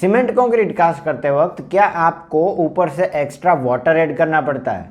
Cement concrete cast करते वक्त क्या आपको ऊपर से एक्स्ट्रा वाटर ऐड करना पड़ता है?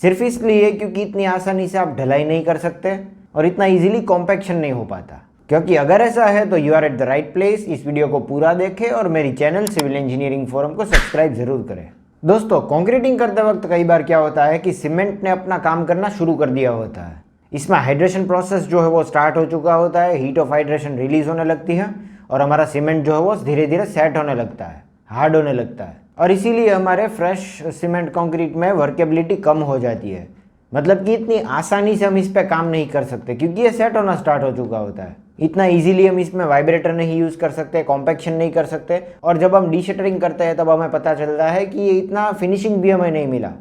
सिर्फ इसलिए क्योंकि इतनी आसानी से आप ढलाई नहीं कर सकते और इतना इजीली कॉम्पैक्शन नहीं हो पाता? क्योंकि अगर ऐसा है तो you are at the right place. इस वीडियो को पूरा देखें और मेरी चैनल सिविल इंजीनियरिंग फोरम को सब्सक्राइब जरूर करें। दोस्तों, कंक्रीटिंग करते वक्त कई बार क्या होता है कि सीमेंट ने अपना काम करना शुरू कर दिया होता है। इसमें हाइड्रेशन प्रोसेस जो है वो स्टार्ट हो चुका होता है, हीट ऑफ हाइड्रेशन रिलीज होने लगती है और हमारा सीमेंट जो है वो धीरे धीरे सेट होने लगता है, हार्ड होने लगता है और इसीलिए हमारे फ्रेश सीमेंट कंक्रीट में वर्केबिलिटी कम हो जाती है। मतलब कि इतनी आसानी से हम इस पे काम नहीं कर सकते क्योंकि ये सेट होना स्टार्ट हो चुका होता है। इतना इजीली हम इसमें वाइब्रेटर नहीं यूज़ कर सकते, कॉम्पैक्शन नहीं कर सकते और जब हम डीशटरिंग करते हैं तब हमें पता चलता है कि ये इतना फिनिशिंग भी हमें नहीं मिला।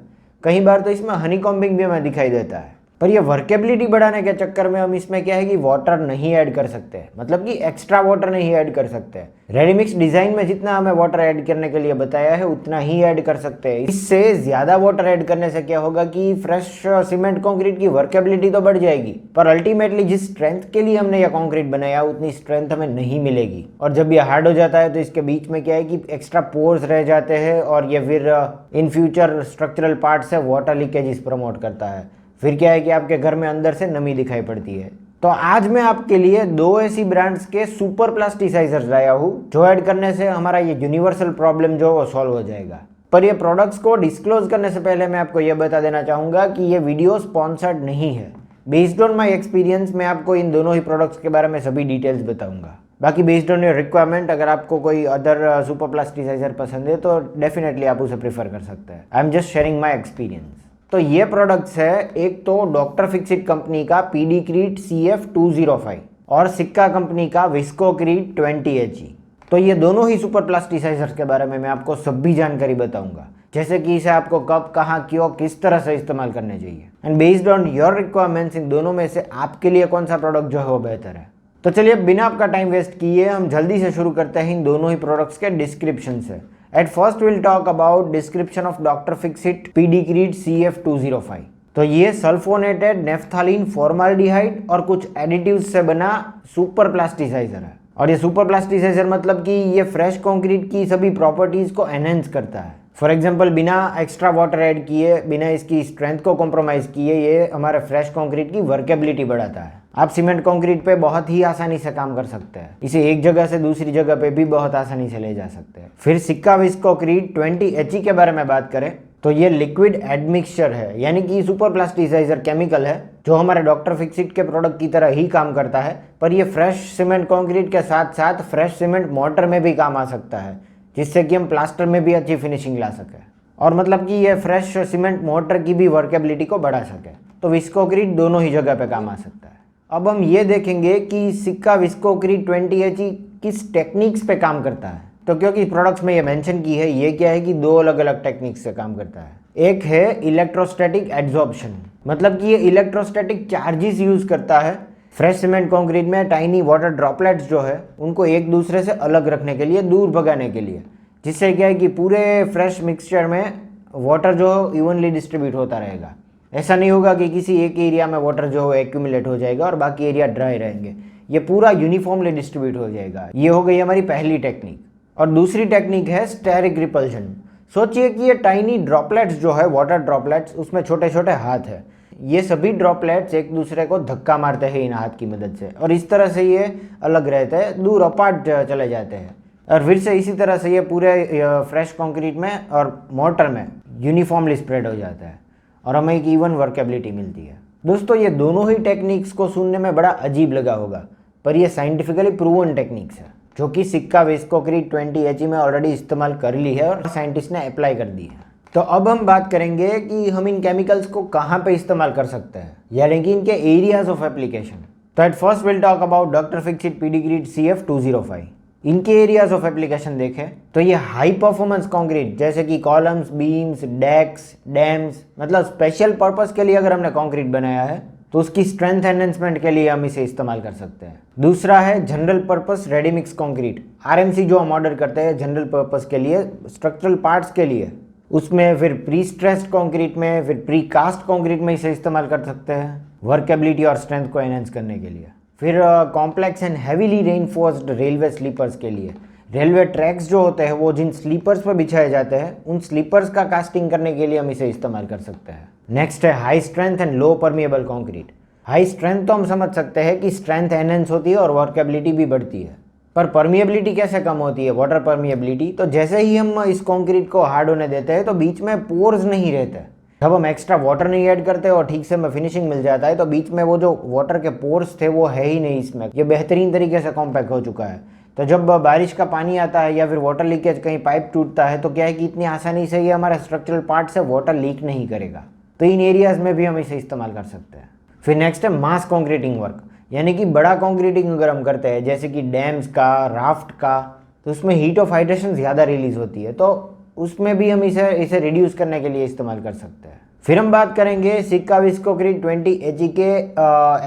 कई बार तो इसमें हनीकॉम्बिंग भी हमें दिखाई देता है। पर ये वर्केबिलिटी बढ़ाने के चक्कर में हम इसमें क्या है कि वाटर नहीं ऐड कर सकते, मतलब कि एक्स्ट्रा वाटर नहीं ऐड कर सकते। रेडीमिक्स डिज़ाइन में जितना हमें वाटर ऐड करने के लिए बताया है उतना ही ऐड कर सकते हैं। इससे ज़्यादा वाटर ऐड करने से क्या होगा कि फ्रेश सीमेंट कंक्रीट की वर्केबिलिटी तो बढ़ जाएगी पर अल्टीमेटली जिस स्ट्रेंथ के लिए हमने यह कंक्रीट बनाया उतनी स्ट्रेंथ हमें नहीं मिलेगी। और जब ये हार्ड हो जाता है तो इसके बीच में क्या है कि एक्स्ट्रा पोर्स रह जाते हैं और ये फिर इन फ्यूचर स्ट्रक्चरल पार्ट से वाटर लीकेजेस प्रमोट करता है। फिर क्या है कि आपके घर में अंदर से नमी दिखाई पड़ती है। तो आज मैं आपके लिए दो ऐसी ब्रांड्स के सुपर प्लास्टिसाइजर्स लाया हूँ जो ऐड करने से हमारा ये यूनिवर्सल प्रॉब्लम जो वो सॉल्व हो जाएगा। पर ये प्रोडक्ट्स को डिस्क्लोज करने से पहले मैं आपको ये बता देना चाहूँगा कि ये वीडियो स्पॉन्सर्ड नहीं है। बेस्ड ऑन माई एक्सपीरियंस मैं आपको इन दोनों ही प्रोडक्ट्स के बारे में सभी डिटेल्स बताऊँगा। बाकी बेस्ड ऑन योर रिक्वायरमेंट अगर आपको कोई अदर सुपर प्लास्टिसाइजर पसंद है तो डेफिनेटली आप उसे प्रीफर कर सकते हैं। I am just sharing my experience. तो ये प्रोडक्ट्स है, एक तो डॉक्टर फिक्सिट कंपनी का पीडीक्रीट CF205 और सिक्का कंपनी का विस्कोक्रीट 20HE। तो ये दोनों ही सुपर प्लास्टिसाइजर्स के बारे में मैं आपको सभी जानकारी बताऊंगा, जैसे कि इसे आपको कब, कहाँ, क्यों, किस तरह से इस्तेमाल करने चाहिए and based on your requirements in दोनों में से आपके लिए कौन सा प्रोडक्ट जो है वो बेहतर है। तो चलिए बिना आपका टाइम वेस्ट किए हम जल्दी से शुरू करते हैं इन दोनों ही प्रोडक्ट्स के डिस्क्रिप्शन से। At first we'll talk about description of Dr. Fixit पीडीक्रीट CF205। तो ये सल्फोनेटेड नेफ्थालीन फॉर्माल्डिहाइड और कुछ एडिटिव्स से बना सुपर प्लास्टिसाइजर है। और ये सुपर प्लास्टिसाइजर मतलब कि ये फ्रेश कंक्रीट की सभी प्रॉपर्टीज को एनहेंस करता है। फॉर एग्जांपल बिना एक्स्ट्रा वाटर ऐड किए, बिना इसकी स्ट्रेंथ को कॉम्प्रोमाइज़ किए ये हमारे फ्रेश कंक्रीट की वर्केबिलिटी बढ़ाता है। आप सीमेंट कंक्रीट पे बहुत ही आसानी से काम कर सकते हैं, इसे एक जगह से दूसरी जगह पे भी बहुत आसानी से ले जा सकते हैं। फिर सिक्का विस्कोक्रीट 20HE के बारे में बात करें तो ये लिक्विड एडमिक्सचर है, यानी कि सुपर प्लास्टिसाइजर केमिकल है जो हमारे डॉक्टर फिक्सिट के प्रोडक्ट की तरह ही काम करता है। पर ये फ्रेश सीमेंट कंक्रीट के साथ साथ फ्रेश सीमेंट मोर्टर में भी काम आ सकता है, जिससे कि हम प्लास्टर में भी अच्छी फिनिशिंग ला सकें और मतलब कि ये फ्रेश सीमेंट मोर्टर की भी वर्केबिलिटी को बढ़ा सके। तो विस्कोक्रीट दोनों ही जगह पे काम आ सकता है। अब हम ये देखेंगे कि सिक्का विस्कोक्रीट 20HE किस टेक्निक्स पे काम करता है। तो क्योंकि प्रोडक्ट्स में ये मेंशन की है, ये क्या है कि दो अलग अलग टेक्निक्स से काम करता है। एक है इलेक्ट्रोस्टैटिक एड्सॉर्प्शन, मतलब कि ये इलेक्ट्रोस्टैटिक चार्जेस यूज़ करता है फ्रेश सीमेंट कंक्रीट में टाइनी वाटर ड्रॉपलेट्स जो है उनको एक दूसरे से अलग रखने के लिए, दूर भगाने के लिए, जिससे क्या है कि पूरे फ्रेश मिक्सचर में वाटर जो इवनली डिस्ट्रीब्यूट होता रहेगा। ऐसा नहीं होगा कि किसी एक एरिया में वाटर जो है एक्यूमुलेट हो जाएगा और बाकी एरिया ड्राई रहेंगे, ये पूरा यूनिफॉर्मली डिस्ट्रीब्यूट हो जाएगा। ये हो गई हमारी पहली टेक्निक। और दूसरी टेक्निक है स्टेरिक रिपल्शन। सोचिए कि ये टाइनी ड्रॉपलेट्स जो है, वाटर ड्रॉपलेट्स, उसमें छोटे छोटे हाथ है। ये सभी ड्रॉपलेट्स एक दूसरे को धक्का मारते हैं इन हाथ की मदद से और इस तरह से ये अलग रहते हैं, दूर अपार्ट चले जाते हैं और फिर से इसी तरह से ये पूरे फ्रेश कंक्रीट में और मोर्टर में यूनिफॉर्मली स्प्रेड हो जाता है और हमें एक इवन वर्केबिलिटी मिलती है। दोस्तों, ये दोनों ही टेक्निक्स को सुनने में बड़ा अजीब लगा होगा पर ये साइंटिफिकली प्रूवन टेक्निक्स है जो कि सिक्का विस्कोक्रीट 20HE में ऑलरेडी इस्तेमाल कर ली है और साइंटिस्ट ने अप्लाई कर दी है। तो अब हम बात करेंगे कि हम इन केमिकल्स को कहाँ पे इस्तेमाल कर सकते हैं, यानी कि इनके एरियाज ऑफ एप्लीकेशन। तो at first will talk about doctor Fixit Pidicrete CF205। इनके एरियाज ऑफ एप्लीकेशन देखें तो ये हाई परफॉर्मेंस कंक्रीट जैसे कि कॉलम्स, बीम्स, डेक्स, डैम्स, मतलब स्पेशल पर्पस के लिए अगर हमने कंक्रीट बनाया है तो उसकी स्ट्रेंथ एनहेंसमेंट के लिए हम इसे इस्तेमाल कर सकते हैं। दूसरा है general purpose ready mix concrete, RMC जो हम ऑर्डर करते हैं जनरल पर्पस के लिए, स्ट्रक्चरल पार्ट्स के लिए, उसमें फिर प्री स्ट्रेस्ड कंक्रीट में, फिर प्री कास्ट कंक्रीट में इसे इस्तेमाल कर सकते हैं वर्केबिलिटी और स्ट्रेंथ को एनहेंस करने के लिए। फिर complex and heavily reinforced railway sleepers के लिए, रेलवे ट्रैक्स जो होते हैं वो जिन स्लीपर्स पर बिछाए जाते हैं उन स्लीपर्स का कास्टिंग करने के लिए हम इसे इस्तेमाल कर सकते हैं। नेक्स्ट है high strength and low permeable concrete. High strength तो हम समझ सकते हैं कि स्ट्रेंथ एनहेंस होती है और वर्केबिलिटी भी बढ़ती है, पर परमिएबिलिटी कैसे कम होती है, वाटर परमिएबिलिटी। तो जैसे ही हम इस कंक्रीट को हार्ड होने देते हैं तो बीच में पोर्स नहीं रहते। जब हम एक्स्ट्रा वाटर नहीं ऐड करते और ठीक से हमें फिनिशिंग मिल जाता है तो बीच में वो जो वाटर के पोर्स थे वो है ही नहीं इसमें, ये बेहतरीन तरीके से कॉम्पैक्ट हो चुका है। तो जब बारिश का पानी आता है या फिर वाटर लीकेज कहीं पाइप टूटता है तो क्या है कि इतनी आसानी से ये हमारे स्ट्रक्चरल पार्ट से वाटर लीक नहीं करेगा। तो इन एरियाज में भी हम इसे इस्तेमाल कर सकते हैं। फिर नेक्स्ट है मास कॉन्क्रीटिंग वर्क, यानी कि बड़ा कॉन्क्रीटिंग अगर हम करते हैं जैसे कि डैम्स का, राफ्ट का, तो उसमें हीट ऑफ हाइड्रेशन ज़्यादा रिलीज होती है, तो उसमें भी हम इसे रिड्यूस करने के लिए इस्तेमाल कर सकते हैं। फिर हम बात करेंगे सिक्का विस्कोक्रीट 20 AG के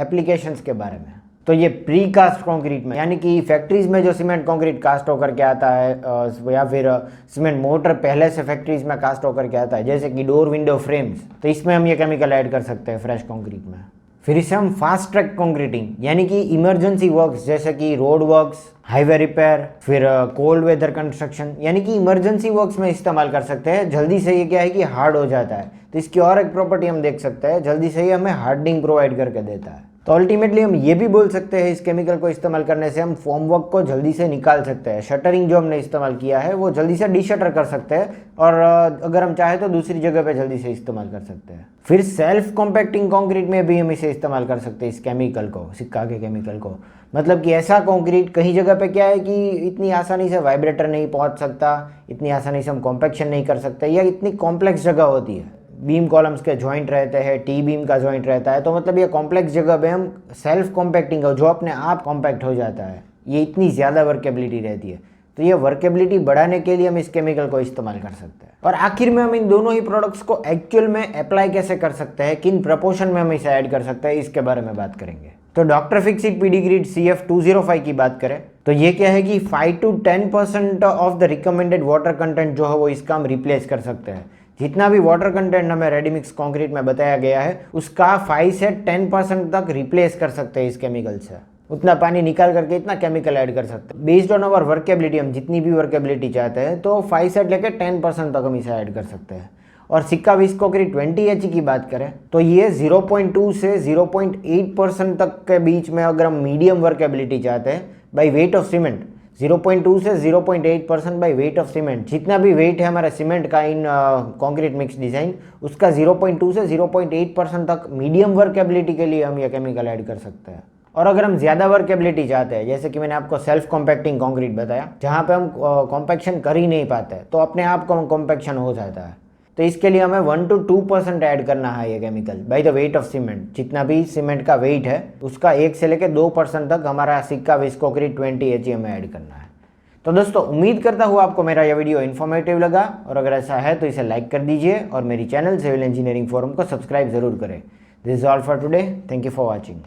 एप्लीकेशंस के बारे में। तो ये प्री कास्ट कंक्रीट में, यानी कि फैक्ट्रीज में जो सीमेंट कंक्रीट कास्ट होकर के आता है या फिर सीमेंट मोटर पहले से फैक्ट्रीज में कास्ट होकर के आता है, जैसे कि डोर विंडो फ्रेम्स, तो इसमें हम ये केमिकल ऐड कर सकते हैं फ्रेश कंक्रीट में। फिर इसे हम फास्ट ट्रैक कंक्रीटिंग, यानी कि इमरजेंसी वर्क्स जैसे कि रोड वर्क्स, हाईवे रिपेयर, फिर कोल्ड वेदर कंस्ट्रक्शन, यानी कि इमरजेंसी वर्क्स में इस्तेमाल कर सकते हैं। जल्दी से ये क्या है कि हार्ड हो जाता है, तो इसकी और एक प्रॉपर्टी हम देख सकते हैं, जल्दी से ये हमें हार्डनिंग प्रोवाइड करके देता है। तो अल्टीमेटली हम ये भी बोल सकते हैं इस केमिकल को इस्तेमाल करने से हम फॉर्म वर्क को जल्दी से निकाल सकते हैं। शटरिंग जो हमने इस्तेमाल किया है वो जल्दी से डीशटर कर सकते हैं और अगर हम चाहे तो दूसरी जगह पे जल्दी से इस्तेमाल कर सकते हैं। फिर सेल्फ कॉम्पैक्टिंग कंक्रीट में भी हम इसे इस्तेमाल कर सकते हैं, इस केमिकल को, सिक्का के केमिकल को। मतलब कि ऐसा कंक्रीट कहीं जगह पे क्या है कि इतनी आसानी से वाइब्रेटर नहीं पहुंच सकता, इतनी आसानी से हम कॉम्पैक्शन नहीं कर सकते, या इतनी कॉम्प्लेक्स जगह होती है, बीम कॉलम्स के जॉइंट रहते हैं, टी बीम का जॉइंट रहता है, तो मतलब ये कॉम्प्लेक्स जगह पे हम सेल्फ कॉम्पैक्टिंग जो अपने आप कॉम्पैक्ट हो जाता है, ये इतनी ज़्यादा वर्केबिलिटी रहती है। तो ये वर्केबिलिटी बढ़ाने के लिए हम इस केमिकल को इस्तेमाल कर सकते हैं। और आखिर में हम इन दोनों ही प्रोडक्ट्स को एक्चुअल में अप्लाई कैसे कर सकते हैं, किन प्रपोर्शन में हम इसे ऐड कर सकते हैं, इसके बारे में बात करेंगे। तो डॉक्टर फिक्सिट पीडीग्रीड CF205 की बात करें तो ये क्या है कि 5 to 10% of the recommended water content जो है वो इसका हम रिप्लेस कर सकते हैं। जितना भी वाटर कंटेंट हमें रेडीमिक्स कंक्रीट में बताया गया है उसका 5 से 10% तक रिप्लेस कर सकते हैं इस केमिकल से। उतना पानी निकाल करके इतना केमिकल ऐड कर सकते हैं। बेस्ड ऑन अवर वर्केबिलिटी, हम जितनी भी वर्केबिलिटी चाहते हैं तो 5 से लेकर 10% तक हम इसे ऐड कर सकते हैं। और सिक्का विस्कोक्रीट 20 AG की बात करें तो ये 0.2 से 0.8% तक के बीच में अगर हम मीडियम वर्केबिलिटी चाहते हैं बाई वेट ऑफ सीमेंट, 0.2 से 0.8% बाई वेट ऑफ सीमेंट, जितना भी वेट है हमारा सीमेंट का इन कंक्रीट मिक्स डिज़ाइन, उसका 0.2 से 0.8% तक मीडियम वर्केबिलिटी के लिए हम ये केमिकल ऐड कर सकते हैं। और अगर हम ज़्यादा वर्केबिलिटी चाहते हैं, जैसे कि मैंने आपको सेल्फ कॉम्पैक्टिंग कंक्रीट बताया, जहाँ पे हम कॉम्पैक्शन कर ही नहीं पाते तो अपने आप कॉम्पैक्शन हो जाता है, तो इसके लिए हमें 1 to 2% ऐड करना है ये chemical by the weight of cement. जितना भी सीमेंट का वेट है उसका 1 से लेकर 2% तक हमारा सिक्का विस्कोक्रीट 20 AG हमें ऐड करना है। तो दोस्तों उम्मीद करता हूँ आपको मेरा यह वीडियो इन्फॉर्मेटिव लगा, और अगर ऐसा है तो इसे लाइक कर दीजिए और मेरी चैनल सिविल इंजीनियरिंग फोरम को सब्सक्राइब जरूर करें। This is all for today, thank you for watching.